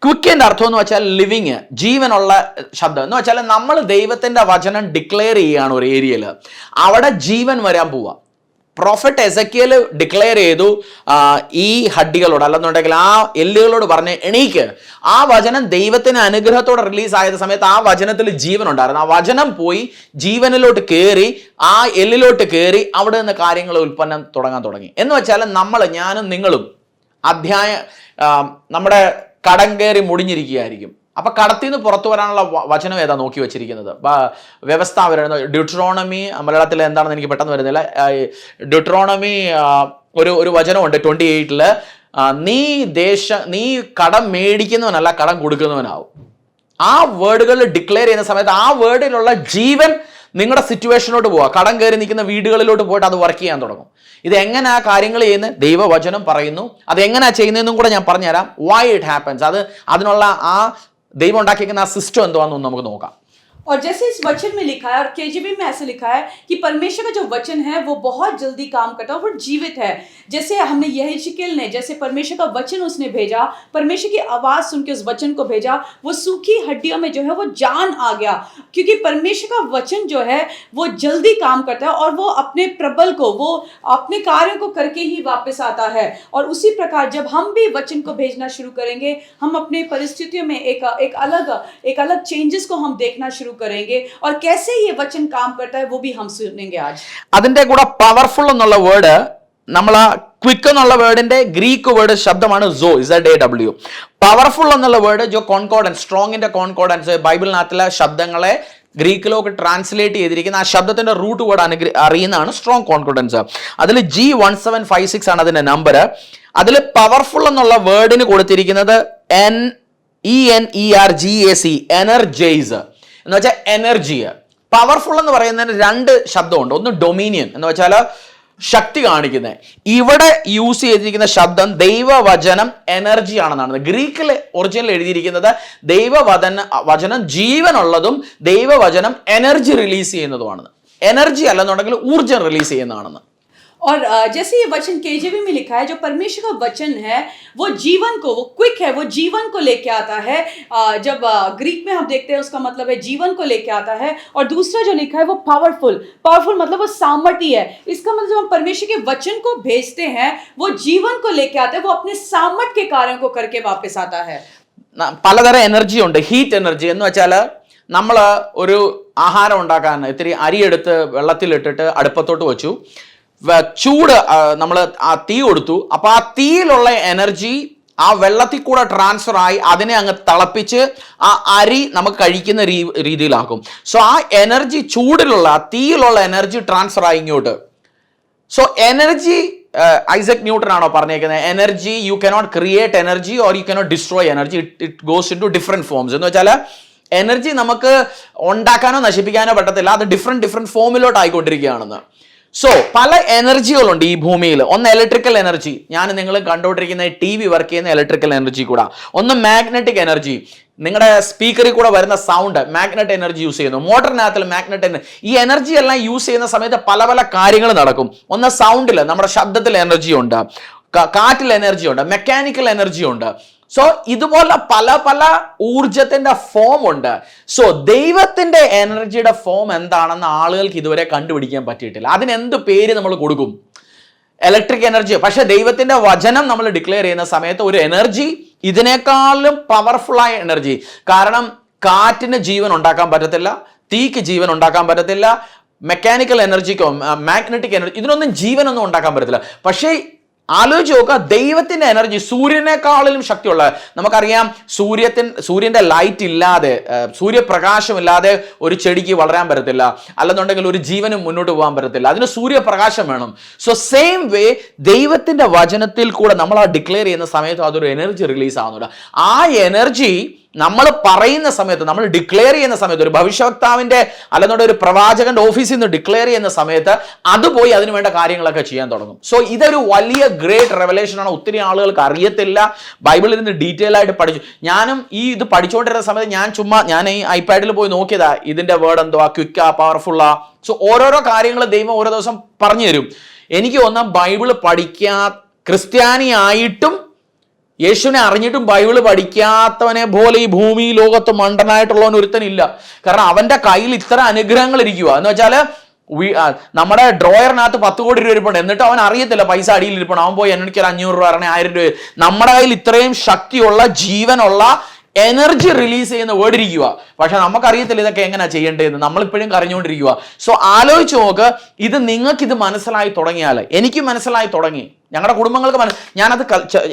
ക്വിക്കിന്റെ അർത്ഥം എന്ന് വെച്ചാൽ ലിവിങ്, ജീവനുള്ള ശബ്ദം എന്ന് വെച്ചാൽ നമ്മൾ ദൈവത്തിന്റെ വചനം ഡിക്ലെയർ ചെയ്യുകയാണ് ഒരു ഏരിയയിൽ, അവിടെ ജീവൻ വരാൻ പോവുക. പ്രോഫറ്റ് എസക്കിയേൽ ഡിക്ലെയർ ചെയ്തു ഈ ഹഡ്ഡികളോട്, അല്ലെന്നുണ്ടെങ്കിൽ ആ എല്ലുകളോട് പറഞ്ഞ് എണീക്ക്. ആ വചനം ദൈവത്തിന് അനുഗ്രഹത്തോടെ റിലീസ് ആയ സമയത്ത് ആ വചനത്തിൽ ജീവൻ ഉണ്ടായിരുന്നു. ആ വചനം പോയി ജീവനിലോട്ട് കയറി, ആ എല്ലിലോട്ട് കയറി, അവിടെ നിന്ന് കാര്യങ്ങൾ ഉൽപ്പന്നം തുടങ്ങാൻ തുടങ്ങി. എന്ന് വെച്ചാൽ ഞാനും നിങ്ങളും നമ്മുടെ കടം കയറി മുടിഞ്ഞിരിക്കുകയായിരിക്കും. അപ്പൊ കടത്തിൽ നിന്ന് പുറത്തു വരാനുള്ള വചനം ഏതാ നോക്കി വെച്ചിരിക്കുന്നത്? വ്യവസ്ഥ വരുന്നത് ഡ്യൂട്രോണമി, മലയാളത്തിൽ എന്താണെന്ന് എനിക്ക് പെട്ടെന്ന് വരുന്നില്ല. ഡ്യൂട്രോണമി ഒരു വചനമുണ്ട് 28 നീ കടം മേടിക്കുന്നവനല്ല കടം കൊടുക്കുന്നവനാവും. ആ വേർഡുകൾ ഡിക്ലെയർ ചെയ്യുന്ന സമയത്ത് ആ വേർഡിലുള്ള ജീവൻ നിങ്ങളുടെ സിറ്റുവേഷനിലോട്ട് പോവുക. കടം കയറി നിൽക്കുന്ന വീടുകളിലോട്ട് പോയിട്ട് അത് വർക്ക് ചെയ്യാൻ തുടങ്ങും. ഇത് എങ്ങനെയാ കാര്യങ്ങൾ ചെയ്യുന്നത്? ദൈവവചനം പറയുന്നു. അത് എങ്ങനെയാ ചെയ്യുന്നതെന്നും കൂടെ ഞാൻ പറഞ്ഞുതരാം. വൈ ഇറ്റ് ഹാപ്പൻസ്, അതിനുള്ള ആ ദൈവം ഉണ്ടാക്കിയിരിക്കുന്ന ആ സിസ്റ്റം എന്തുവാണെന്ന് നമുക്ക് നോക്കാം. और जैसे इस वचन में लिखा है और केजीबी में ऐसे लिखा है कि परमेश्वर का जो वचन है वो बहुत जल्दी काम करता है, वो जीवित है. जैसे हमने यहेजकेल ने, जैसे परमेश्वर का वचन उसने भेजा, परमेश्वर की आवाज सुन के उस वचन को भेजा, वो सूखी हड्डियों में जो है वो जान आ गया, क्योंकि परमेश्वर का वचन जो है वो जल्दी काम करता है और वो अपने प्रबल को, वो अपने कार्यों को करके ही वापस आता है. और उसी प्रकार जब हम भी वचन को भेजना शुरू करेंगे, हम अपने परिस्थितियों में एक अलग चेंजेस को हम देखना शुरू करेंगे और कैसे ये वचन काम करता है वो भी हम सुनेंगे आज. അതിന്റെ കൂടെ പവർഫുൾ എന്നുള്ള വേർഡ്, നമ്മൾ ക്വിക്ക് എന്നുള്ള വേർഡിന്റെ ഗ്രീക്ക് വേർഡ് ശബ്ദമാണ് ZAW. പവർഫുൾ എന്നുള്ള വേർഡ് കോൺകോർഡൻസ്, സ്ട്രോങ്ങിന്റെ കോൺകോർഡൻസ്, ബൈബിളിനകത്തിലെ ശബ്ദങ്ങളെ ഗ്രീക്കിലേക്ക് ട്രാൻസ്ലേറ്റ് ചെയ്തിരിക്കുന്ന ആ ശബ്ദത്തിന്റെ റൂട്ട് വേർഡ് അറിയുന്നതാണ് സ്ട്രോങ് കോൺകോർഡൻസ്. അതിൽ G1756 ആണ് അതിന്റെ നമ്പർ. അതിൽ പവർഫുൾ എന്നുള്ള വേർഡിന് കൊടുത്തിരിക്കുന്നത് NERGAC, എനർജൈസ് എന്ന് വെച്ചാൽ എനർജി. പവർഫുൾ എന്ന് പറയുന്നതിന് 2 ശബ്ദമുണ്ട്. ഒന്ന് ഡൊമീനിയൻ എന്ന് വെച്ചാൽ ശക്തി കാണിക്കുന്നത്. ഇവിടെ യൂസ് ചെയ്തിരിക്കുന്ന ശബ്ദം ദൈവവചനം എനർജി ആണെന്നാണ്. ഗ്രീക്കിൽ ഒറിജിനൽ എഴുതിയിരിക്കുന്നത് ദൈവവചനം ജീവനുള്ളതും ദൈവവചനം എനർജി റിലീസ് ചെയ്യുന്നതുമാണ്. എനർജി അല്ലെന്നുണ്ടെങ്കിൽ ഊർജം റിലീസ് ചെയ്യുന്നതാണെന്ന്. और जैसे ये वचन केजीबी में लिखा है, जो परमेश्वर का वचन है वो जीवन को, वो क्विक है, वो जीवन को लेके आता है. जब ग्रीक में हम देखते हैं उसका मतलब है जीवन को लेके आता है. और दूसरा जो लिखा है वो पावरफुल मतलब वो सामर्थ्य है. इसका मतलब जब हम परमेश्वर के वचन को भेजते हैं वो जीवन को लेके आता है, वो अपने सामर्थ्य के कार्यों को करके वापस आता है. പലതരം എനർജി ഉണ്ട്. ഹീറ്റ് എനർജി എന്ന് വെച്ചാൽ നമ്മൾ ഒരു ആഹാരം ഉണ്ടാക്കാൻ ഇത്തിരി അരിയെടുത്ത് വെള്ളത്തിലിട്ടിട്ട് അടുപ്പത്തോട്ട് വെച്ചു, ചൂട് നമ്മൾ ആ തീ കൊടുത്തു. അപ്പൊ ആ തീയിലുള്ള എനർജി ആ വെള്ളത്തിൽ കൂടെ ട്രാൻസ്ഫർ ആയി അതിനെ അങ്ങ് തിളപ്പിച്ച് ആ അരി നമുക്ക് കഴിക്കുന്ന രീതിയിലാക്കും. സോ ആ എനർജി, ചൂടിലുള്ള തീയിലുള്ള എനർജി ട്രാൻസ്ഫർ ആയി ഇങ്ങോട്ട്. സോ എനർജി, ഐസക് ന്യൂട്ടൺ ആണോ പറഞ്ഞേക്കുന്നത്, energy you cannot create energy or you cannot destroy energy, it goes into different forms. എന്ന് വെച്ചാൽ എനർജി നമുക്ക് ഉണ്ടാക്കാനോ നശിപ്പിക്കാനോ പറ്റത്തില്ല, അത് ഡിഫറെന്റ് ഫോമിലോട്ട് ആയിക്കൊണ്ടിരിക്കുകയാണെന്ന്. സോ പല എനർജികളുണ്ട് ഈ ഭൂമിയിൽ. ഒന്ന് ഇലക്ട്രിക്കൽ എനർജി, ഞാൻ നിങ്ങൾ കണ്ടുകൊണ്ടിരിക്കുന്ന TV വർക്ക് ചെയ്യുന്ന ഇലക്ട്രിക്കൽ എനർജി കൂടെ. ഒന്ന് മാഗ്നറ്റിക് എനർജി, നിങ്ങളുടെ സ്പീക്കറിൽ കൂടെ വരുന്ന സൗണ്ട് മാഗ്നറ്റ് എനർജി യൂസ് ചെയ്യുന്നു. മോട്ടറിനകത്തിൽ മാഗ്നറ്റ് എനർജി. ഈ എനർജി എല്ലാം യൂസ് ചെയ്യുന്ന സമയത്ത് പല കാര്യങ്ങൾ നടക്കും. ഒന്ന് സൗണ്ടിൽ, നമ്മുടെ ശബ്ദത്തിൽ എനർജി ഉണ്ട്, കാറ്റിൽ എനർജി ഉണ്ട്, മെക്കാനിക്കൽ എനർജി ഉണ്ട്. സോ ഇതുപോലെ പല പല ഊർജത്തിന്റെ ഫോം ഉണ്ട്. സോ ദൈവത്തിന്റെ എനർജിയുടെ ഫോം എന്താണെന്ന് ആളുകൾക്ക് ഇതുവരെ കണ്ടുപിടിക്കാൻ പറ്റിയിട്ടില്ല. അതിനെന്ത് പേര് നമ്മൾ കൊടുക്കും? Electric energy. പക്ഷെ ദൈവത്തിന്റെ വചനം നമ്മൾ ഡിക്ലെയർ ചെയ്യുന്ന സമയത്ത് ഒരു എനർജി, ഇതിനേക്കാളും പവർഫുള്ളായ എനർജി. കാരണം കാറ്റിന് ജീവൻ ഉണ്ടാക്കാൻ പറ്റത്തില്ല, തീക്ക് ജീവൻ ഉണ്ടാക്കാൻ പറ്റത്തില്ല, മെക്കാനിക്കൽ എനർജിക്കോ മാഗ്നറ്റിക് എനർജി ഇതിനൊന്നും ജീവനൊന്നും ഉണ്ടാക്കാൻ പറ്റത്തില്ല. പക്ഷേ ആലോചിച്ച് നോക്കുക, ദൈവത്തിന്റെ എനർജി സൂര്യനേക്കാളിലും ശക്തിയുള്ള. നമുക്കറിയാം സൂര്യന്റെ ലൈറ്റ് ഇല്ലാതെ, സൂര്യപ്രകാശം ഇല്ലാതെ ഒരു ചെടിക്ക് വളരാൻ പറ്റത്തില്ല, അല്ലെന്നുണ്ടെങ്കിൽ ഒരു ജീവനും മുന്നോട്ട് പോകാൻ പറ്റത്തില്ല. അതിന് സൂര്യപ്രകാശം വേണം. സോ സെയിം വേ ദൈവത്തിന്റെ വചനത്തിൽ കൂടെ നമ്മൾ ആ ഡിക്ലെയർ ചെയ്യുന്ന സമയത്ത് അതൊരു എനർജി റിലീസ് ആവുന്നുണ്ട്. ആ എനർജി നമ്മൾ പറയുന്ന സമയത്ത്, നമ്മൾ ഡിക്ലെയർ ചെയ്യുന്ന സമയത്ത്, ഒരു ഭവിഷ്യവക്താവിന്റെ അല്ലെന്നുണ്ടെങ്കിൽ ഒരു പ്രവാചകന്റെ ഓഫീസിൽ നിന്ന് ഡിക്ലെയർ ചെയ്യുന്ന സമയത്ത് അത് പോയി അതിന് വേണ്ട കാര്യങ്ങളൊക്കെ ചെയ്യാൻ തുടങ്ങും. സോ ഇതൊരു വലിയ ഗ്രേറ്റ് റെവലേഷൻ ആണ്. ഒത്തിരി ആളുകൾക്ക് അറിയത്തില്ല. ബൈബിളിൽ നിന്ന് ഡീറ്റെയിൽ ആയിട്ട് പഠിച്ചു. ഞാനും ഇത് പഠിച്ചുകൊണ്ടിരുന്ന സമയത്ത് ഞാൻ ഈ ഐപാഡിൽ പോയി നോക്കിയതാ ഇതിന്റെ വേർഡ് എന്തുവാ, ക്വിക്കാ, പവർഫുള്ളാ. സോ ഓരോരോ കാര്യങ്ങൾ ദൈവം ഓരോ ദിവസം പറഞ്ഞു തരും. എനിക്ക് തോന്നാം ബൈബിള് ക്രിസ്ത്യാനി ആയിട്ടും യേശുവിനെ അറിഞ്ഞിട്ടും ബൈബിള് പഠിക്കാത്തവനെ പോലെ ഈ ഭൂമി ലോകത്ത് മണ്ടനായിട്ടുള്ളവൻ ഒരുത്തനില്ല. കാരണം അവന്റെ കയ്യിൽ ഇത്ര അനുഗ്രഹങ്ങൾ ഇരിക്കുക. എന്ന് വെച്ചാൽ നമ്മുടെ ഡ്രോയറിനകത്ത് 10 കോടി രൂപ ഇരിപ്പുണ്ട്, എന്നിട്ട് അവൻ അറിയത്തില്ല പൈസ അടിയിൽ ഇരിപ്പുണ്ട്. അവൻ പോയി എനിക്കൊരു 500 രൂപ, 1000 രൂപ. നമ്മുടെ കയ്യിൽ ഇത്രയും ശക്തിയുള്ള, ജീവനുള്ള, എനർജി റിലീസ് ചെയ്യുന്ന വേർഡ് ഇരിക്കുക. പക്ഷെ നമുക്കറിയത്തില്ല ഇതൊക്കെ എങ്ങനെയാ ചെയ്യേണ്ടതെന്ന്. നമ്മളിപ്പോഴും കരഞ്ഞുകൊണ്ടിരിക്കുക. സോ ആലോചിച്ച് നോക്ക്, ഇത് നിങ്ങൾക്കിത് മനസ്സിലായി തുടങ്ങിയാൽ, എനിക്ക് മനസ്സിലായി തുടങ്ങി, ഞങ്ങളുടെ കുടുംബങ്ങൾക്ക് ഞാനത്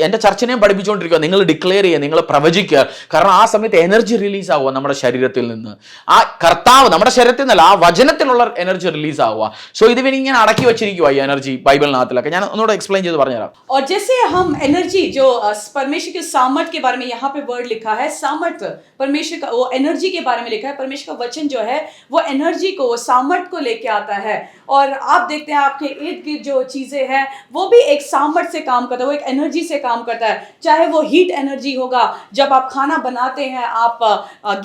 എൻ്റെ ചർച്ചിനെയും പഠിപ്പിച്ചുകൊണ്ടിരിക്കുക. നിങ്ങൾ ഡിക്ലെയർ ചെയ്യുക, നിങ്ങൾ പ്രവചിക്കുക. കാരണം ആ സമയത്ത് എനർജി റിലീസ് ആവുക നമ്മുടെ ശരീരത്തിൽ നിന്ന്. ആ കർത്താവ് നമ്മുടെ ശരീരത്തിൽ നിന്നല്ല, ആ വചനത്തിലുള്ള എനർജി റിലീസ് ആവുക. സോ ഇത് ഇങ്ങനെ അടക്കി വെച്ചിരിക്കുക ഈ എനർജി ബൈബിളിനകത്തിലൊക്കെ. ഞാൻ ഒന്നുകൂടെ എക്സ്പ്ലെയിൻ ചെയ്ത് പറഞ്ഞുതരാം. और जैसे हम एनर्जी जो परमेश्वर के सामर्थ्य के बारे में यहाँ पे वर्ड लिखा है, सामर्थ्य परमेश्वर का, वो एनर्जी के बारे में लिखा है. परमेश्वर का वचन जो है वो एनर्जी को, वो सामर्थ्य को लेके आता है. और आप देखते हैं आपके इर्द गिर्द जो चीजें हैं वो भी एक सामर्थ्य से काम करता है, वो एक एनर्जी से काम करता है. चाहे वो हीट एनर्जी होगा, जब आप खाना बनाते हैं, आप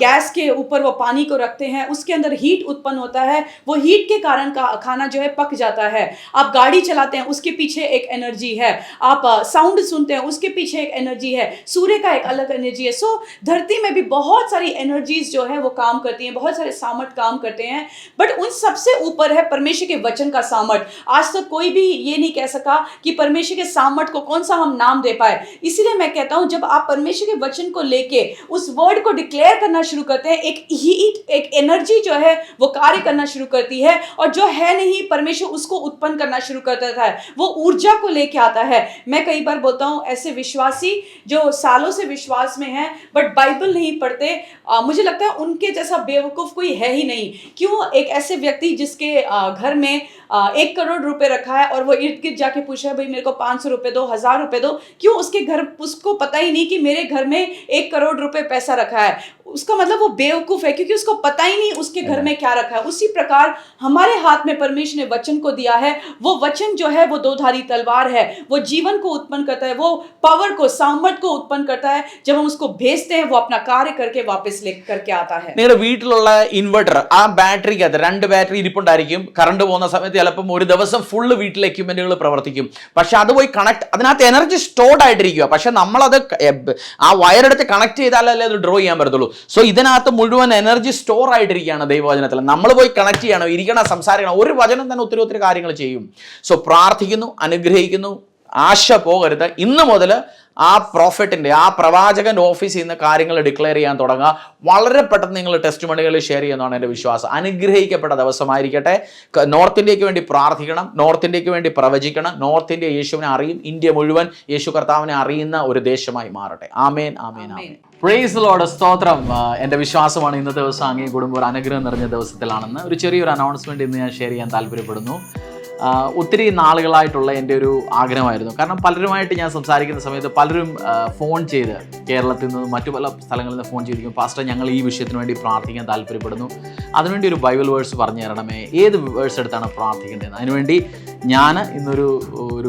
गैस के ऊपर वो पानी को रखते हैं, उसके अंदर हीट उत्पन्न होता है. वो हीट के कारण का खाना जो है पक जाता है. आप गाड़ी चलाते हैं, उसके पीछे एक एनर्जी है. आप साउंड सुनते हैं, उसके पीछे एक एनर्जी है. सूर्य का एक अलग एनर्जी है. सो धरती में भी बहुत सारी एनर्जीज जो है वो काम करती हैं, बहुत सारे सामर्थ काम करते हैं. बट उन सबसे ऊपर है परमेश्वर के वचन का सामर्थ. आज तक कोई भी ये नहीं कह सका कि परमेश्वर के सामर्थ को कौन सा हम नाम दे पाए. इसीलिए मैं कहता हूं, जब आप परमेश्वर के वचन को लेके उस वर्ड को डिक्लेयर करना शुरू करते हैं, एक हीट, एक एनर्जी जो है वो कार्य करना शुरू करती है. और जो है नहीं, परमेश्वर उसको उत्पन्न करना शुरू कर देता है. वो ऊर्जा को लेके आता है. मैं कई बार बोलता हूं, ऐसे विश्वासी जो सालों से विश्वास में हैं बट बाइबल नहीं पढ़ते, मुझे लगता है उनके जैसा बेवकूफ कोई है ही नहीं. क्यों? एक ऐसे व्यक्ति जिसके घर में 1 करोड़ रुपए रखा है और वो इर्द गिर्द जाके पूछा है, भाई मेरे को 500 रुपए दो, 1000 रुपए दो. क्यों? उसको पता ही नहीं कि मेरे घर में 1 करोड़ रुपए पैसा रखा है. उसका मतलब वो बेवकूफ है, क्योंकि उसको पता ही नहीं उसके घर में क्या रखा है. उसी प्रकार हमारे हाथ में परमेश्वर ने वचन को दिया है. वो वचन जो है वो 2-धारी तलवार है. वो जीवन को उत्पन्न करता है, वो पावर को, सामर्थ को उत्पन्न करता है. जब हम उसको भेजते हैं, वो अपना कार्य करके वापस ले करके आता है. നിങ്ങളുടെ വീട്ടിലുള്ള ഇൻവെർട്ടർ, ആ ബാറ്ററിക്കകത്ത് 2 ബാറ്ററി ഇരിപ്പുണ്ടായിരിക്കും. കറണ്ട് പോകുന്ന സമയത്ത് ചിലപ്പം ഒരു ദിവസം ഫുള്ള് വീട്ടിലെ എക്യുപ്മെന്റുകൾ പ്രവർത്തിക്കും. പക്ഷെ അത് പോയി അതിനകത്ത് എനർജി സ്റ്റോർഡ് ആയിട്ടിരിക്കുക. പക്ഷെ നമ്മളത് ആ വയറെടുത്ത് കണക്ട് ചെയ്താലല്ലേ അത് ഡ്രോ ചെയ്യാൻ പറ്റത്തുള്ളൂ. സോ ഇതിനകത്ത് മുഴുവൻ എനർജി സ്റ്റോർ ആയിട്ടിരിക്കുകയാണ് ദൈവവചനത്തിൽ. നമ്മൾ പോയി കണക്ട് ചെയ്യണം, ഇരിക്കണം, സംസാരിക്കണം. ഒരു വചനം തന്നെ ഒത്തിരി കാര്യങ്ങൾ ചെയ്യും. സോ പ്രാർത്ഥിക്കുന്നു, അനുഗ്രഹിക്കുന്നു. ആശ പോകരുത്. ഇന്ന് മുതൽ ആ പ്രോഫിറ്റിൻ്റെ, ആ പ്രവാചകൻ്റെ ഓഫീസിൽ നിന്ന് കാര്യങ്ങൾ ഡിക്ലെയർ ചെയ്യാൻ തുടങ്ങുക. വളരെ പെട്ടെന്ന് നിങ്ങൾ ടെസ്റ്റ് മണികളിൽ ഷെയർ ചെയ്യുന്നതാണ് എൻ്റെ വിശ്വാസം. അനുഗ്രഹിക്കപ്പെട്ട ദിവസമായിരിക്കട്ടെ. നോർത്ത് ഇന്ത്യക്ക് വേണ്ടി പ്രാർത്ഥിക്കണം, നോർത്ത് ഇന്ത്യക്ക് വേണ്ടി പ്രവചിക്കണം. നോർത്ത് ഇന്ത്യ യേശുവിനെ അറിയും, ഇന്ത്യ മുഴുവൻ യേശു കർത്താവിനെ അറിയുന്ന ഒരു ദേശമായി മാറട്ടെ. ആമേൻ, ആമേൻ, ആമേൻ. Praise Lord. സ്തോത്രം. എൻ്റെ വിശ്വാസമാണ് ഇന്നത്തെ ദിവസം അങ്ങേ കുടുംബം ഒരു അനുഗ്രഹം നിറഞ്ഞ ദിവസത്തിലാണെന്ന്. ഒരു ചെറിയൊരു അനൗൺസ്മെൻറ്റ് ഇന്ന് ഞാൻ ഷെയർ ചെയ്യാൻ താല്പര്യപ്പെടുന്നു. ഒത്തിരി നാളുകളായിട്ടുള്ള എൻ്റെ ഒരു ആഗ്രഹമായിരുന്നു. കാരണം പലരുമായിട്ട് ഞാൻ സംസാരിക്കുന്ന സമയത്ത് പലരും ഫോൺ ചെയ്ത്, കേരളത്തിൽ നിന്ന് മറ്റു പല സ്ഥലങ്ങളിൽ നിന്ന് ഫോൺ ചെയ്തിരിക്കും, പാസ്റ്റർ ഞങ്ങൾ ഈ വിഷയത്തിന് വേണ്ടി പ്രാർത്ഥിക്കാൻ താല്പര്യപ്പെടുന്നു, അതിനുവേണ്ടി ഒരു ബൈബിൾ വേഴ്സ് പറഞ്ഞു തരണമേ, ഏത് വേഴ്സ് എടുത്താണ് പ്രാർത്ഥിക്കേണ്ടത്. അതിനുവേണ്ടി ഞാൻ ഇന്നൊരു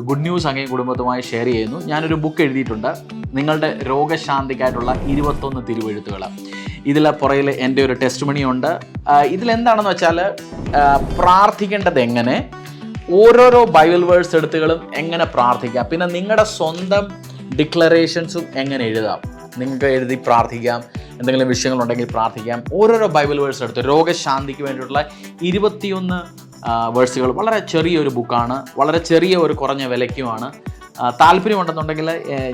ഗുഡ് ന്യൂസ് അങ്ങേ കുടുംബത്തുമായി ഷെയർ ചെയ്യുന്നു. ഞാനൊരു ബുക്ക് എഴുതിയിട്ടുണ്ട്, നിങ്ങളുടെ രോഗശാന്തിക്കായിട്ടുള്ള 21 തിരുവെഴുത്തുകൾ. ഇതിൽ പുറയിൽ എൻ്റെ ഒരു ടെസ്റ്റ് മണിയുണ്ട്. ഇതിലെന്താണെന്ന് വെച്ചാൽ പ്രാർത്ഥിക്കേണ്ടത് എങ്ങനെ, ഓരോരോ ബൈബിൾ വേഴ്സ് എടുത്തുകളും എങ്ങനെ പ്രാർത്ഥിക്കാം, പിന്നെ നിങ്ങളുടെ സ്വന്തം ഡിക്ലറേഷൻസും എങ്ങനെ എഴുതാം. നിങ്ങൾക്ക് എഴുതി പ്രാർത്ഥിക്കാം. എന്തെങ്കിലും വിഷയങ്ങളുണ്ടെങ്കിൽ പ്രാർത്ഥിക്കാം. ഓരോരോ ബൈബിൾ വേഴ്സ് എടുത്ത് രോഗശാന്തിക്ക് വേണ്ടിയിട്ടുള്ള 21 വേഴ്സുകൾ. വളരെ ചെറിയൊരു ബുക്കാണ്, വളരെ ചെറിയ ഒരു കുറഞ്ഞ വിലയ്ക്കുമാണ്. താല്പര്യമുണ്ടെന്നുണ്ടെങ്കിൽ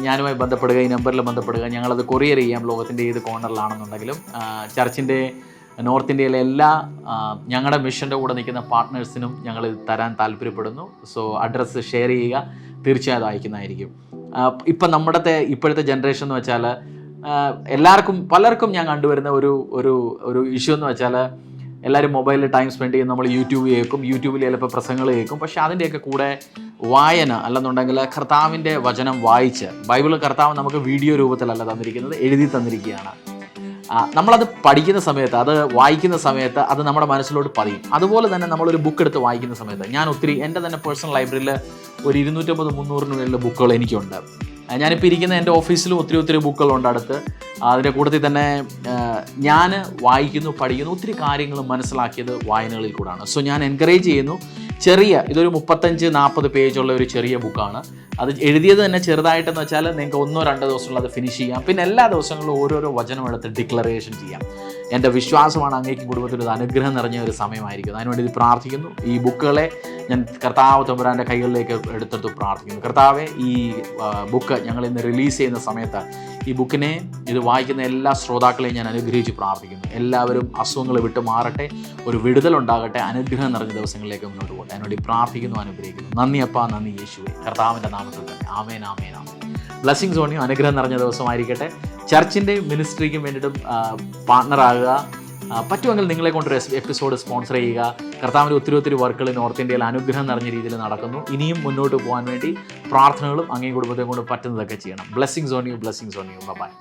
ഞാനുമായി ബന്ധപ്പെടുക, ഈ നമ്പറിൽ ബന്ധപ്പെടുക. ഞങ്ങളത് കൊറിയർ ചെയ്യാം ലോകത്തിൻ്റെ ഏത് കോർണറിലാണെന്നുണ്ടെങ്കിലും. ചർച്ചിൻ്റെ നോർത്ത് ഇന്ത്യയിലെ എല്ലാ ഞങ്ങളുടെ മിഷൻ്റെ കൂടെ നിൽക്കുന്ന പാർട്ട്നേഴ്സിനും ഞങ്ങൾ തരാൻ താല്പര്യപ്പെടുന്നു. സോ അഡ്രസ്സ് ഷെയർ ചെയ്യുക, തീർച്ചയായും അയക്കുന്നതായിരിക്കും. ഇപ്പം ഇപ്പോഴത്തെ ജനറേഷൻ എന്ന് വെച്ചാൽ പലർക്കും ഞാൻ കണ്ടുവരുന്ന ഒരു ഇഷ്യൂ എന്ന് വെച്ചാൽ എല്ലാവരും മൊബൈലിൽ ടൈം സ്പെൻഡ് ചെയ്യും. നമ്മൾ യൂട്യൂബിൽ ചിലപ്പോൾ പ്രസംഗങ്ങൾ കേൾക്കും. പക്ഷേ അതിൻ്റെയൊക്കെ കൂടെ വായന അല്ലെന്നുണ്ടെങ്കിൽ കർത്താവിൻ്റെ വചനം വായിച്ച്, ബൈബിൾ കർത്താവ് നമുക്ക് വീഡിയോ രൂപത്തിലല്ല തന്നിരിക്കുന്നത്, എഴുതി തന്നിരിക്കുകയാണ്. നമ്മളത് പഠിക്കുന്ന സമയത്ത്, അത് വായിക്കുന്ന സമയത്ത് അത് നമ്മുടെ മനസ്സിലോട്ട് പതിയും. അതുപോലെ തന്നെ നമ്മളൊരു ബുക്ക് എടുത്ത് വായിക്കുന്ന സമയത്ത്, ഞാൻ എൻ്റെ തന്നെ പേഴ്സണൽ ലൈബ്രറിയിൽ ഒരു 250-300 മേലുള്ള ബുക്കുകൾ എനിക്കുണ്ട്. ഞാനിപ്പോൾ ഇരിക്കുന്ന എൻ്റെ ഓഫീസിലും ഒത്തിരി ബുക്കുകളുണ്ട് അടുത്ത്. അതിൻ്റെ കൂട്ടത്തിൽ തന്നെ ഞാൻ വായിക്കുന്നു, പഠിക്കുന്നു, ഒത്തിരി കാര്യങ്ങൾ മനസ്സിലാക്കിയത് വായനകളിൽ കൂടാണ്. സോ ഞാൻ എൻകറേജ് ചെയ്യുന്നു. ഇതൊരു 35-40 പേജുള്ള ഒരു ചെറിയ ബുക്കാണ്. അത് എഴുതിയത് തന്നെ ചെറുതായിട്ടെന്ന് വെച്ചാൽ നിങ്ങൾക്ക് 1-2 ദിവസങ്ങളിൽ അത് ഫിനിഷ് ചെയ്യാം. പിന്നെ എല്ലാ ദിവസങ്ങളിലും ഓരോരോ വചനം എടുത്ത് ഡിക്ലറേഷൻ ചെയ്യാം. എൻ്റെ വിശ്വാസമാണ് അങ്ങേക്ക് കുടുംബത്തിൽ ഒരു അനുഗ്രഹം നിറഞ്ഞ ഒരു സമയമായിരിക്കും. അതിനുവേണ്ടി ഇത് പ്രാർത്ഥിക്കുന്നു. ഈ ബുക്കുകളെ ഞാൻ കർത്താവ് തമ്പുരാൻ്റെ കൈകളിലേക്ക് എടുത്തെടുത്ത് പ്രാർത്ഥിക്കുന്നു. കർത്താവെ, ഈ ബുക്ക് ഞങ്ങൾ ഇന്ന് റിലീസ് ചെയ്യുന്ന സമയത്ത് ഈ ബുക്കിനെ ഇത് വായിക്കുന്ന എല്ലാ ശ്രോതാക്കളെയും ഞാൻ അനുഗ്രഹിച്ച് പ്രാർത്ഥിക്കുന്നു. എല്ലാവരും അസുഖങ്ങൾ വിട്ട് മാറട്ടെ, ഒരു വിടുതലുണ്ടാകട്ടെ, അനുഗ്രഹം നിറഞ്ഞ ദിവസങ്ങളിലേക്ക് മുന്നോട്ട് പോകട്ടെ. അതിനുവേണ്ടി പ്രാർത്ഥിക്കുന്നു, അനുഗ്രഹിക്കുന്നു. നന്ദി അപ്പാ, നന്ദി യേശുവേ, കർത്താവിൻ്റെ നാമത്തിൽ തന്നെ. ആമേൻ, ആമേൻ, ആമേൻ. Blessings on you. അനുഗ്രഹം നിറഞ്ഞ ദിവസമായിരിക്കട്ടെ. ചർച്ചിൻ്റെയും മിനിസ്ട്രിക്കും വേണ്ടിയിട്ടും പാർട്ണറാകുക. പറ്റുമെങ്കിൽ നിങ്ങളെ കൊണ്ടൊരു എപ്പിസോഡ് സ്പോൺസർ ചെയ്യുക. കർത്താവിൻ്റെ ഒത്തിരി വർക്കുകൾ നോർത്ത് ഇന്ത്യയിൽ അനുഗ്രഹം നിറഞ്ഞ രീതിയിൽ നടക്കുന്നു. ഇനിയും മുന്നോട്ട് പോകാൻ വേണ്ടി പ്രാർത്ഥനകളും അങ്ങേ കുടുംബത്തെ കൊണ്ട് പറ്റുന്നതൊക്കെ ചെയ്യണം. Blessings on you, blessings on you. By.